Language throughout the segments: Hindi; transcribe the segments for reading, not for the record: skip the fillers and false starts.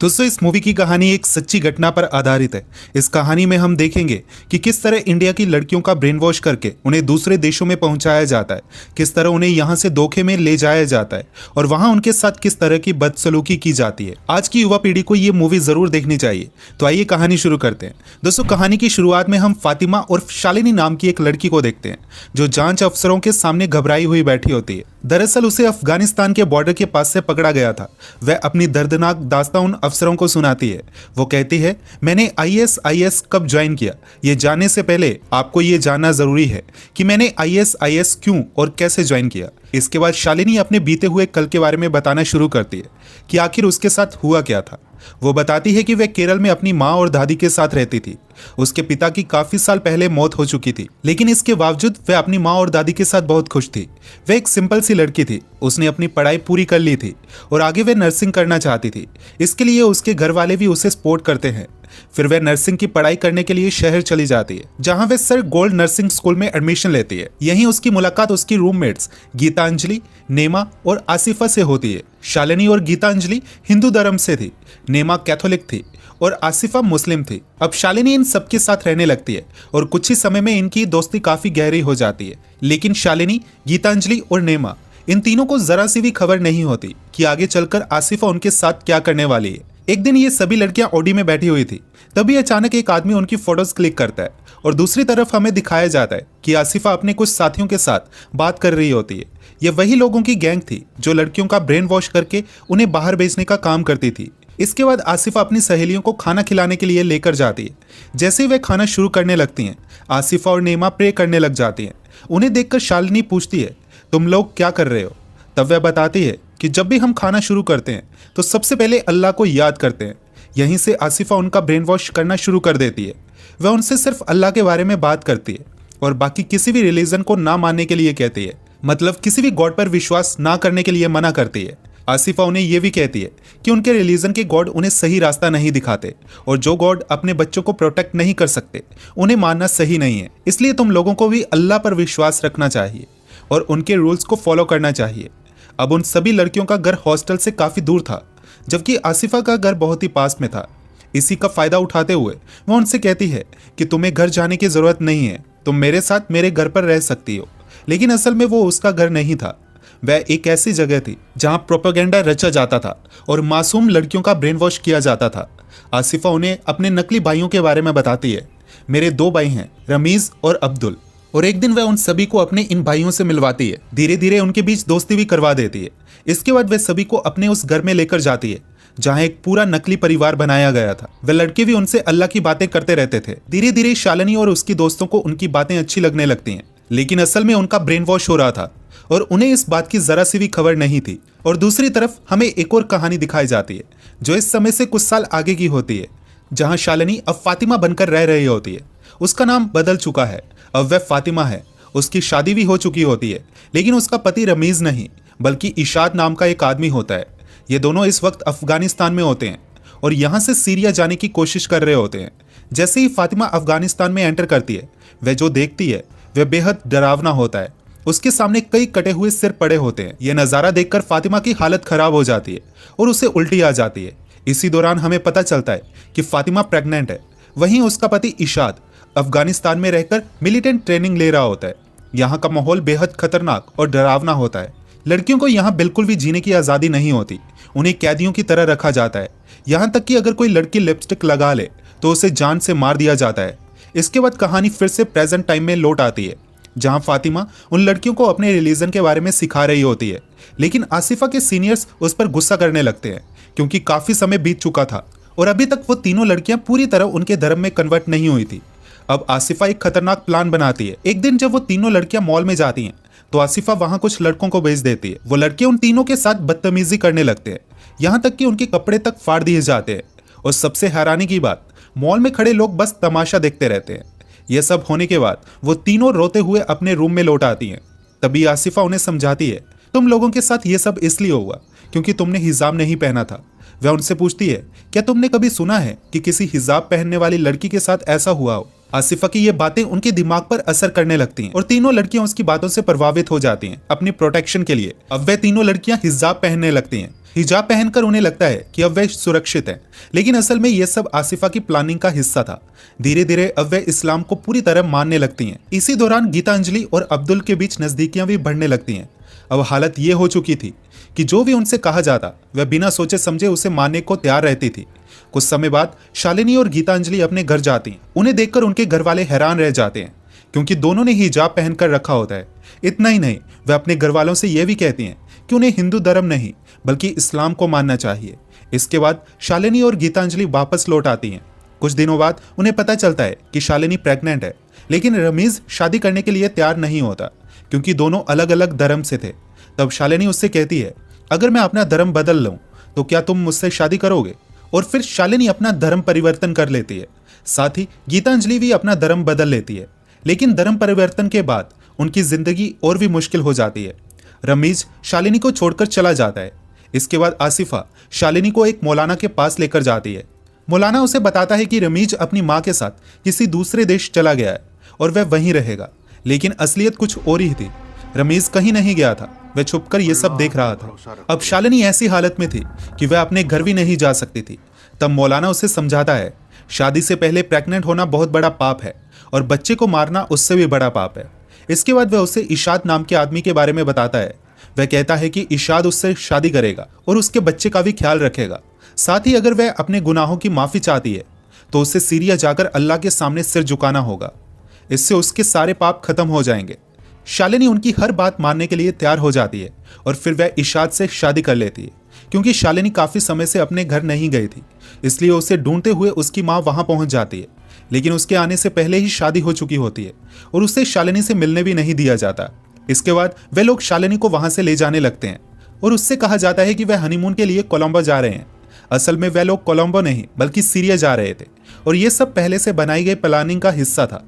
दोस्तों इस मूवी की कहानी एक सच्ची घटना पर आधारित है। इस कहानी में हम देखेंगे कि किस तरह इंडिया की लड़कियों का ब्रेन वॉश करके उन्हें दूसरे देशों में पहुंचाया जाता है, किस तरह उन्हें यहां से धोखे में ले जाया जाता है और वहां उनके साथ किस तरह की बदसलूकी की जाती है। आज की युवा पीढ़ी को ये मूवी जरूर देखनी चाहिए। तो आइए कहानी शुरू करते हैं। दोस्तों कहानी की शुरुआत में हम फातिमा और शालिनी नाम की एक लड़की को देखते हैं जो जांच अफसरों के सामने घबराई हुई बैठी होती है। दरअसल उसे अफगानिस्तान के बॉर्डर के पास से पकड़ा गया था। वह अपनी दर्दनाक दास्तां उन अफसरों को सुनाती है। वो कहती है, मैंने आईएसआईएस कब ज्वाइन किया। ये जानने से पहले आपको ये जानना जरूरी है कि मैंने आईएसआईएस क्यों और कैसे ज्वाइन किया। इसके बाद शालिनी अपने बीते हुए कल के बारे में बताना शुरू करती है कि आखिर उसके साथ हुआ क्या था। वो बताती है कि वह केरल में अपनी माँ और दादी के साथ रहती थी। उसके पिता की काफी साल पहले मौत हो चुकी थी, लेकिन इसके बावजूद वह अपनी माँ और दादी के साथ बहुत खुश थी। वह एक सिंपल सी लड़की थी। उसने अपनी पढ़ाई पूरी कर ली थी और आगे वह नर्सिंग करना चाहती थी। इसके लिए उसके घर वाले भी उसे सपोर्ट करते हैं। फिर वह नर्सिंग की पढ़ाई करने के लिए शहर चली जाती है, जहां वह सर गोल्ड नर्सिंग स्कूल में एडमिशन लेती है। यहीं उसकी मुलाकात उसकी रूममेट्स गीतांजलि, नेमा और आसिफा से होती है। शालिनी और गीतांजलि हिंदू धर्म से थी, नेमा कैथोलिक थी और आसिफा मुस्लिम थी। अब शालिनी इन सबके साथ रहने लगती है और कुछ ही समय में इनकी दोस्ती काफी गहरी हो जाती है। लेकिन शालिनी, गीतांजलि और नेमा इन तीनों को जरा सी भी खबर नहीं होती कि आगे चलकर आसिफा उनके साथ क्या करने वाली है। एक दिन ये सभी लड़कियां ओडी में बैठी हुई थी, तभी अचानक एक आदमी उनकी फोटोज क्लिक करता है और दूसरी तरफ हमें दिखाया जाता है कि आसिफा अपने कुछ साथियों के साथ बात कर रही होती है। ये वही लोगों की गैंग थी जो लड़कियों का ब्रेन वॉश करके उन्हें बाहर भेजने का काम करती थी। इसके बाद आसिफा अपनी सहेलियों को खाना खिलाने के लिए लेकर जाती है। जैसे ही वे खाना शुरू करने लगती हैं, आसिफा और नेमा प्रे करने लग जाती हैं। उन्हें देखकर शालिनी पूछती है, तुम लोग क्या कर रहे हो? तब वह बताती है कि जब भी हम खाना शुरू करते हैं तो सबसे पहले अल्लाह को याद करते हैं। यहीं से आसिफा उनका ब्रेन वॉश करना शुरू कर देती है। वह उनसे सिर्फ अल्लाह के बारे में बात करती है और बाकी किसी भी रिलीजन को ना मानने के लिए कहती है, मतलब किसी भी गॉड पर विश्वास ना करने के लिए मना करती है। आसिफा उन्हें यह भी कहती है कि उनके रिलीजन के गॉड उन्हें सही रास्ता नहीं दिखाते और जो गॉड अपने बच्चों को प्रोटेक्ट नहीं कर सकते उन्हें मानना सही नहीं है। इसलिए तुम लोगों को भी अल्लाह पर विश्वास रखना चाहिए और उनके रूल्स को फॉलो करना चाहिए। अब उन सभी लड़कियों का घर हॉस्टल से काफी दूर था, जबकि आसिफा का घर बहुत ही पास में था। इसी का फायदा उठाते हुए वह उनसे कहती है कि तुम्हें घर जाने की जरूरत नहीं है, तुम मेरे साथ मेरे घर पर रह सकती हो। लेकिन असल में वो उसका घर नहीं था। वह एक ऐसी जगह थी जहां प्रोपेगेंडा रचा जाता था और मासूम लड़कियों का ब्रेन वॉश किया जाता था। आसिफा उन्हें अपने नकली भाइयों के बारे में बताती है। मेरे 2 भाई हैं, रमीज और अब्दुल, और एक दिन वह उन सभी को अपने इन भाइयों से मिलवाती है। धीरे धीरे उनके बीच दोस्ती भी करवा देती है। इसके बाद वह सभी को अपने उस घर में लेकर जाती है जहां एक पूरा नकली परिवार बनाया गया था। वह लड़के भी उनसे अल्लाह की बातें करते रहते थे। धीरे धीरे शालिनी और उसकी दोस्तों को उनकी बातें अच्छी लगने लगती हैं, लेकिन असल में उनका ब्रेन वॉश हो रहा था और उन्हें इस बात की जरा सी भी खबर नहीं थी। और दूसरी तरफ हमें एक और कहानी दिखाई जाती है जो इस समय से कुछ साल आगे की होती है, जहां शालिनी अब फातिमा बनकर रह रही होती है। उसका नाम बदल चुका है, अब वह फातिमा है। उसकी शादी भी हो चुकी होती है, लेकिन उसका पति रमीज नहीं बल्कि इशाद नाम का एक आदमी होता है। ये दोनों इस वक्त अफगानिस्तान में होते हैं और यहाँ से सीरिया जाने की कोशिश कर रहे होते हैं। जैसे ही फातिमा अफगानिस्तान में एंटर करती है, वह जो देखती है वह बेहद डरावना होता है। उसके सामने कई कटे हुए सिर पड़े होते हैं। यह नज़ारा देखकर फातिमा की हालत खराब हो जाती है और उसे उल्टी आ जाती है। इसी दौरान हमें पता चलता है कि फातिमा प्रेग्नेंट है। वहीं उसका पति इशाद अफगानिस्तान में रहकर मिलिटेंट ट्रेनिंग ले रहा होता है। यहाँ का माहौल बेहद खतरनाक और डरावना होता है। लड़कियों को यहाँ बिल्कुल भी जीने की आज़ादी नहीं होती। उन्हें कैदियों की तरह रखा जाता है। यहाँ तक कि अगर कोई लड़की लिपस्टिक लगा ले तो उसे जान से मार दिया जाता है। इसके बाद कहानी फिर से प्रेजेंट टाइम में लौट आती है, जहाँ फातिमा उन लड़कियों को अपने रिलीजन के बारे में सिखा रही होती है। लेकिन आसिफा के सीनियर्स उस पर गुस्सा करने लगते हैं क्योंकि काफ़ी समय बीत चुका था और अभी तक वो तीनों लड़कियां पूरी तरह उनके धर्म में कन्वर्ट नहीं हुई थी। अब आसिफा एक खतरनाक प्लान बनाती है। एक दिन जब वो तीनों लड़कियां मॉल में जाती हैं तो आसिफा वहां कुछ लड़कों को भेज देती है। वो लड़के उन तीनों के साथ बदतमीजी करने लगते हैं, यहाँ तक कि उनके कपड़े तक फाड़ दिए जाते हैं। और सबसे हैरानी की बात, मॉल में खड़े लोग बस तमाशा देखते रहते हैं। यह सब होने के बाद वो तीनों रोते हुए अपने रूम में लौट आती हैं। तभी आसिफा उन्हें समझाती है, तुम लोगों के साथ ये सब इसलिए हुआ क्योंकि तुमने हिजाब नहीं पहना था। वह उनसे पूछती है, क्या तुमने कभी सुना है कि किसी हिजाब पहनने वाली लड़की के साथ ऐसा हुआ हो? आसिफा की ये बातें उनके दिमाग पर असर करने लगती हैं और तीनों लड़कियां उसकी बातों से प्रभावित हो जाती हैं अपनी प्रोटेक्शन के लिए। अब वह तीनों लड़कियां हिजाब पहनने लगती हैं। हिजाब पहनकर उन्हें लगता है कि अब वे सुरक्षित हैं, लेकिन असल में यह सब आसिफा की प्लानिंग का हिस्सा था। धीरे धीरे अब वे इस्लाम को पूरी तरह मानने लगती हैं। इसी दौरान गीतांजलि और अब्दुल के बीच नजदीकियां भी बढ़ने लगती हैं। अब हालत ये हो चुकी थी कि जो भी उनसे कहा जाता वह बिना सोचे समझे उसे मानने को तैयार रहती थी। कुछ समय बाद शालिनी और गीतांजलि अपने घर जाती हैं। उन्हें देखकर उनके घर वाले हैरान रह जाते हैं, क्योंकि दोनों ने हिजाब पहनकर रखा होता है। इतना ही नहीं, वह अपने घर वालों से यह भी कहती हैं कि उन्हें हिंदू धर्म नहीं बल्कि इस्लाम को मानना चाहिए। इसके बाद शालिनी और गीतांजलि वापस लौट आती हैं। कुछ दिनों बाद उन्हें पता चलता है कि शालिनी प्रेग्नेंट है, लेकिन रमीज शादी करने के लिए तैयार नहीं होता, क्योंकि दोनों अलग अलग धर्म से थे। तब शालिनी उससे कहती है, अगर मैं अपना धर्म बदल लूं तो क्या तुम मुझसे शादी करोगे? और फिर शालिनी अपना धर्म परिवर्तन कर लेती है। साथ ही गीतांजलि भी अपना धर्म बदल लेती है, लेकिन धर्म परिवर्तन के बाद उनकी जिंदगी और भी मुश्किल हो जाती है। रमीज शालिनी को छोड़कर चला जाता है। इसके बाद आसिफा शालिनी को एक मौलाना के पास लेकर जाती है। मौलाना उसे बताता है कि रमीज अपनी माँ के साथ किसी दूसरे देश चला गया है और वह वहीं रहेगा, लेकिन असलियत कुछ और ही थी। रमीज कहीं नहीं गया था, वह छुपकर यह सब देख रहा था। अब शालिनी ऐसी हालत में थी कि वह अपने घर भी नहीं जा सकती थी। तब मौलाना उसे समझाता है, शादी से पहले प्रेग्नेंट होना बहुत बड़ा पाप है और बच्चे को मारना उससे भी बड़ा पाप है। इसके बाद वह उसे इशाद नाम के आदमी के बारे में बताता है। वह कहता है कि इशाद उससे शादी करेगा और उसके बच्चे का भी ख्याल रखेगा। साथ ही अगर वह अपने गुनाहों की माफी चाहती है तो उसे सीरिया जाकर अल्लाह के सामने सिर झुकाना होगा। इससे उसके सारे पाप खत्म हो जाएंगे। शालिनी उनकी हर बात मानने के लिए तैयार हो जाती है और फिर वह इशाद से शादी कर लेती है। क्योंकि शालिनी काफी समय से अपने घर नहीं गई थी, इसलिए उसे ढूंढते हुए उसकी माँ वहां पहुंच जाती है, लेकिन उसके आने से पहले ही शादी हो चुकी होती है और उसे शालिनी से मिलने भी नहीं दिया जाता। इसके बाद वे लोग शालिनी को वहां से ले जाने लगते हैं और उससे कहा जाता है कि वह हनीमून के लिए कोलंबो जा रहे हैं। असल में वे लोग कोलंबो नहीं बल्कि सीरिया जा रहे थे और ये सब पहले से बनाई गई प्लानिंग का हिस्सा था।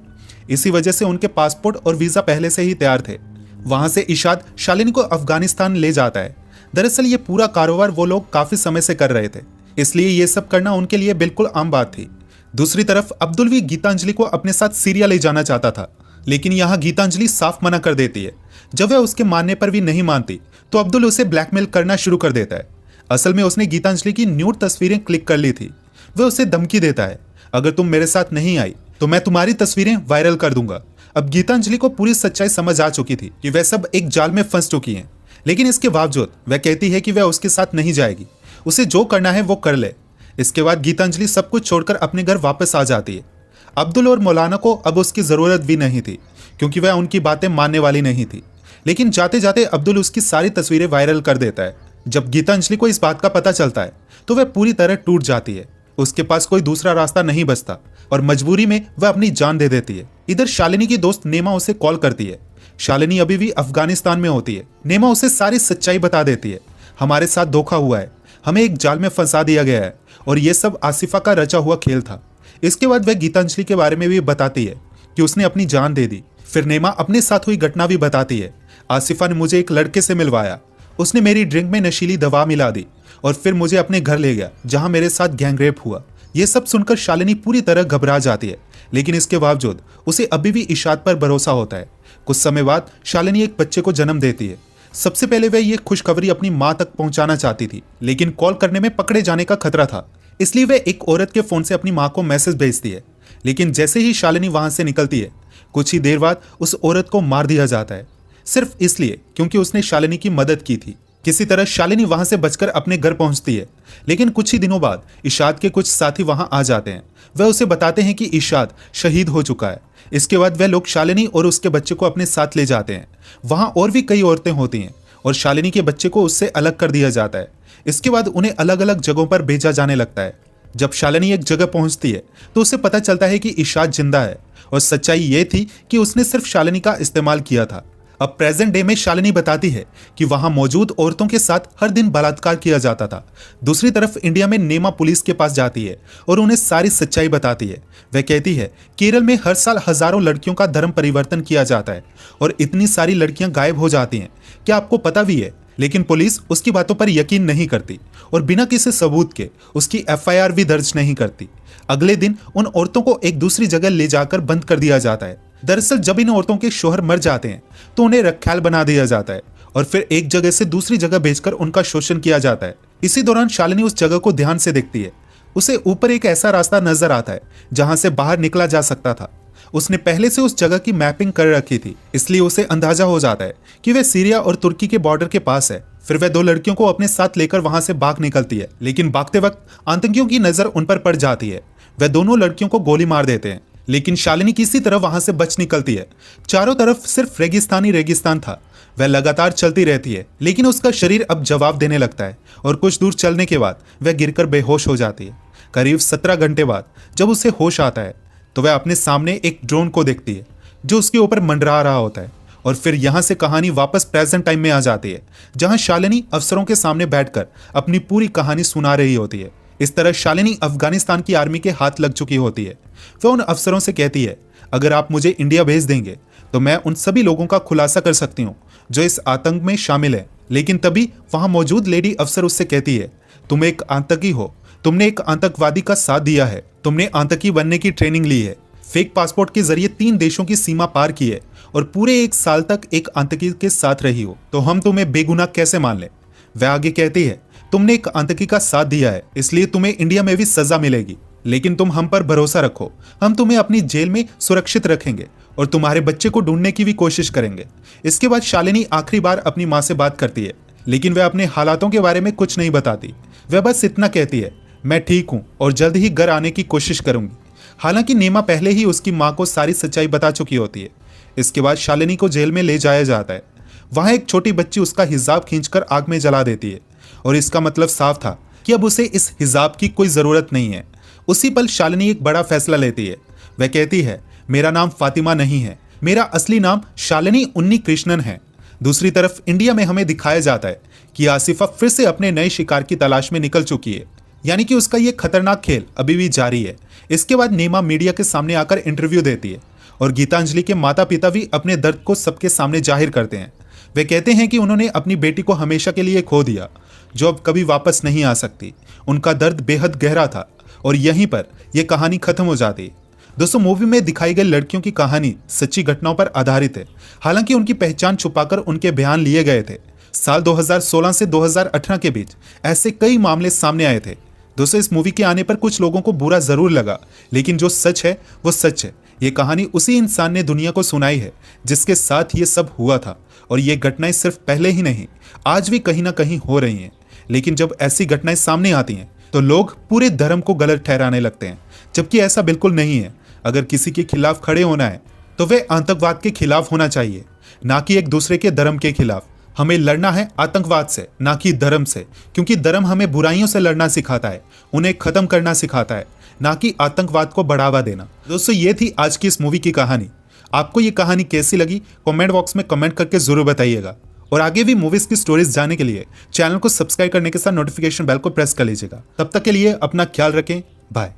इसी वजह से उनके पासपोर्ट और वीजा पहले से ही तैयार थे। वहां से इशाद शालिनी को अफगानिस्तान ले जाता है। दरअसल ये पूरा कारोबार वो लोग काफी समय से कर रहे थे, इसलिए ये सब करना उनके लिए बिल्कुल आम बात थी। दूसरी तरफ अब्दुल भी गीतांजलि को अपने साथ सीरिया ले जाना चाहता था, लेकिन यहाँ गीतांजलि साफ मना कर देती है। जब वह उसके मानने पर भी नहीं मानती तो अब्दुल उसे ब्लैकमेल करना शुरू कर देता है। असल में उसने गीतांजलि की न्यूड तस्वीरें क्लिक कर ली थी। वह उसे धमकी देता है, अगर तुम मेरे साथ नहीं आई तो मैं तुम्हारी तस्वीरें वायरल कर दूंगा। अब गीतांजलि को पूरी सच्चाई समझ आ चुकी थी कि वह सब एक जाल में फंस चुकी हैं, लेकिन इसके बावजूद वह कहती है कि वह उसके साथ नहीं जाएगी, उसे जो करना है वो कर ले। इसके बाद गीतांजलि सब कुछ छोड़कर अपने घर वापस आ जाती है। अब्दुल और मौलाना को अब उसकी ज़रूरत भी नहीं थी, क्योंकि वह उनकी बातें मानने वाली नहीं थी। लेकिन जाते जाते अब्दुल उसकी सारी तस्वीरें वायरल कर देता है। जब गीतांजलि को इस बात का पता चलता है तो वह पूरी तरह टूट जाती है। उसके पास कोई दूसरा रास्ता नहीं बचता और मजबूरी में वह अपनी जान दे देती है। इधर शालिनी की दोस्त नेमा उसे कॉल करती है। शालिनी अभी भी अफगानिस्तान में होती है। नेमा उसे सारी सच्चाई बता देती है, हमारे साथ धोखा हुआ है, हमें एक जाल में फंसा दिया गया है और यह सब आसिफा का रचा हुआ खेल था। इसके बाद वह गीतांजलि के बारे में भी बताती है कि उसने अपनी जान दे दी। फिर नेमा अपने साथ हुई घटना भी बताती है। आसिफा ने मुझे एक लड़के से मिलवाया, उसने मेरी ड्रिंक में नशीली दवा मिला दी और फिर मुझे अपने घर ले गया, जहां मेरे साथ गैंगरेप हुआ। ये सब सुनकर शालिनी पूरी तरह घबरा जाती है, लेकिन इसके बावजूद उसे अभी भी इशाद पर भरोसा होता है। कुछ समय बाद शालिनी एक बच्चे को जन्म देती है। सबसे पहले वह ये खुशखबरी अपनी माँ तक पहुंचाना चाहती थी, लेकिन कॉल करने में पकड़े जाने का खतरा था, इसलिए वह एक औरत के फोन से अपनी माँ को मैसेज भेजती है। लेकिन जैसे ही शालिनी वहां से निकलती है, कुछ ही देर बाद उस औरत को मार दिया जाता है, सिर्फ इसलिए क्योंकि उसने शालिनी की मदद की थी। किसी तरह शालिनी वहां से बचकर अपने घर पहुंचती है, लेकिन कुछ ही दिनों बाद इशाद के कुछ साथी वहां आ जाते हैं। वह उसे बताते हैं कि इशाद शहीद हो चुका है। इसके बाद वह लोग शालिनी और उसके बच्चे को अपने साथ ले जाते हैं। वहां और भी कई औरतें होती हैं और शालिनी के बच्चे को उससे अलग कर दिया जाता है। इसके बाद उन्हें अलग अलग जगहों पर भेजा जाने लगता है। जब शालिनी एक जगह पहुंचती है तो उसे पता चलता है कि इशाद जिंदा है और सच्चाई ये थी कि उसने सिर्फ शालिनी का इस्तेमाल किया था। अब प्रेजेंट डे में शालिनी बताती है कि वहां मौजूद औरतों के साथ हर दिन बलात्कार किया जाता था। दूसरी तरफ इंडिया में नेमा पुलिस के पास जाती है और उन्हें सारी सच्चाई बताती है। वह कहती है केरल में हर साल हजारों लड़कियों का धर्म परिवर्तन किया जाता है और इतनी सारी लड़कियां गायब हो जाती हैं, क्या आपको पता भी है? लेकिन पुलिस उसकी बातों पर यकीन नहीं करती और बिना किसी सबूत के उसकी एफआईआर भी दर्ज नहीं करती। अगले दिन उन औरतों को एक दूसरी जगह ले जाकर बंद कर दिया जाता है। दरअसल जब इन औरतों के शौहर मर जाते हैं तो उन्हें रखैल बना दिया जाता है और फिर एक जगह से दूसरी जगह भेजकर उनका शोषण किया जाता है। इसी दौरान शालिनी उस जगह को ध्यान से देखती है। उसे ऊपर एक ऐसा रास्ता नजर आता है जहां से बाहर निकला जा सकता था। उसने पहले से उस जगह की मैपिंग कर रखी थी, इसलिए उसे अंदाजा हो जाता है कि वह सीरिया और तुर्की के बॉर्डर के पास है। फिर वह 2 लड़कियों को अपने साथ लेकर वहां से भाग निकलती है, लेकिन भागते वक्त आतंकियों की नजर उन पर पड़ जाती है। वह दोनों लड़कियों को गोली मार देते हैं, लेकिन शालिनी किसी तरह वहां से बच निकलती है। चारों तरफ सिर्फ रेगिस्तान ही रेगिस्तान था। वह लगातार चलती रहती है, लेकिन उसका शरीर अब जवाब देने लगता है और कुछ दूर चलने के बाद वह गिरकर बेहोश हो जाती है। करीब 17 घंटे बाद जब उसे होश आता है तो वह अपने सामने एक ड्रोन को देखती है जो उसके ऊपर मंडरा रहा होता है। और फिर यहाँ से कहानी वापस प्रेजेंट टाइम में आ जाती है, जहाँ शालिनी अफसरों के सामने बैठकर अपनी पूरी कहानी सुना रही होती है। इस तरह शालिनी अफगानिस्तान की आर्मी के हाथ लग चुकी होती है। वह उन अफसरों से कहती है, अगर आप मुझे इंडिया भेज देंगे तो मैं उन सभी लोगों का खुलासा कर सकती हूँ जो इस आतंक में शामिल है। लेकिन तभी वहां मौजूद लेडी अफसर उससे कहती है, तुम एक आतंकी हो, तुमने एक आतंकवादी का साथ दिया है, तुमने आतंकी बनने की ट्रेनिंग ली है, फेक पासपोर्ट के जरिए 3 देशों की सीमा पार की है और पूरे 1 साल तक एक आतंकी के साथ रही हो, तो हम तुम्हें बेगुनाह कैसे मान लें। वह आगे कहती है, तुमने एक आतंकी का साथ दिया है, इसलिए तुम्हें इंडिया में भी सजा मिलेगी, लेकिन तुम हम पर भरोसा रखो, हम तुम्हें अपनी जेल में सुरक्षित रखेंगे और तुम्हारे बच्चे को ढूंढने की भी कोशिश करेंगे। इसके बाद शालिनी आखिरी बार अपनी माँ से बात करती है, लेकिन वह अपने हालातों के बारे में कुछ नहीं बताती। वह बस इतना कहती है, मैं ठीक हूँ और जल्द ही घर आने की कोशिश करूंगी। हालांकि नीमा पहले ही उसकी माँ को सारी सच्चाई बता चुकी होती है। इसके बाद शालिनी को जेल में ले जाया जाता है। वहां एक छोटी बच्ची उसका हिजाब खींचकर आग में जला देती है और इसका मतलब साफ था कि अब उसे इस हिजाब की कोई जरूरत नहीं है। उसी पल शालिनी एक बड़ा फैसला लेती है। वह कहती है, मेरा नाम फातिमा नहीं है, मेरा असली नाम शालिनी उन्नी कृष्णन है। दूसरी तरफ इंडिया में हमें दिखाया जाता है कि आसिफा फिर से अपने नए शिकार की तलाश में निकल चुकी है, यानी कि उसका ये खतरनाक खेल अभी भी जारी है। इसके बाद नीमा मीडिया के सामने आकर इंटरव्यू देती है और गीतांजलि के माता पिता भी अपने दर्द को सबके सामने जाहिर करते हैं। वे कहते हैं कि उन्होंने अपनी बेटी को हमेशा के लिए खो दिया, जो अब कभी वापस नहीं आ सकती। उनका दर्द बेहद गहरा था और यहीं पर यह कहानी खत्म हो जाती है। दोस्तों, मूवी में दिखाई गई लड़कियों की कहानी सच्ची घटनाओं पर आधारित है। हालांकि उनकी पहचान छुपाकर उनके बयान लिए गए थे। साल 2016 से 2018 के बीच ऐसे कई मामले सामने आए थे। दोस्तों, इस मूवी के आने पर कुछ लोगों को बुरा जरूर लगा, लेकिन जो सच है वो सच है। ये कहानी उसी इंसान ने दुनिया को सुनाई है जिसके साथ ये सब हुआ था, और ये घटनाएं सिर्फ पहले ही नहीं, आज भी कहीं ना कहीं हो रही हैं। लेकिन जब ऐसी घटनाएं सामने आती हैं तो लोग पूरे धर्म को गलत ठहराने लगते हैं, जबकि ऐसा बिल्कुल नहीं है। अगर किसी के खिलाफ खड़े होना है तो वे आतंकवाद के खिलाफ होना चाहिए, ना कि एक दूसरे के धर्म के खिलाफ। हमें लड़ना है आतंकवाद से, ना कि धर्म से, क्योंकि धर्म हमें बुराइयों से लड़ना सिखाता है, उन्हें खत्म करना सिखाता है, ना कि आतंकवाद को बढ़ावा देना। दोस्तों, ये थी आज की इस मूवी की कहानी। आपको ये कहानी कैसी लगी कमेंट बॉक्स में कमेंट करके जरूर बताइएगा। और आगे भी मूवीज की स्टोरीज जानने के लिए चैनल को सब्सक्राइब करने के साथ नोटिफिकेशन बेल को प्रेस कर लीजिएगा। तब तक के लिए अपना ख्याल रखें। बाय।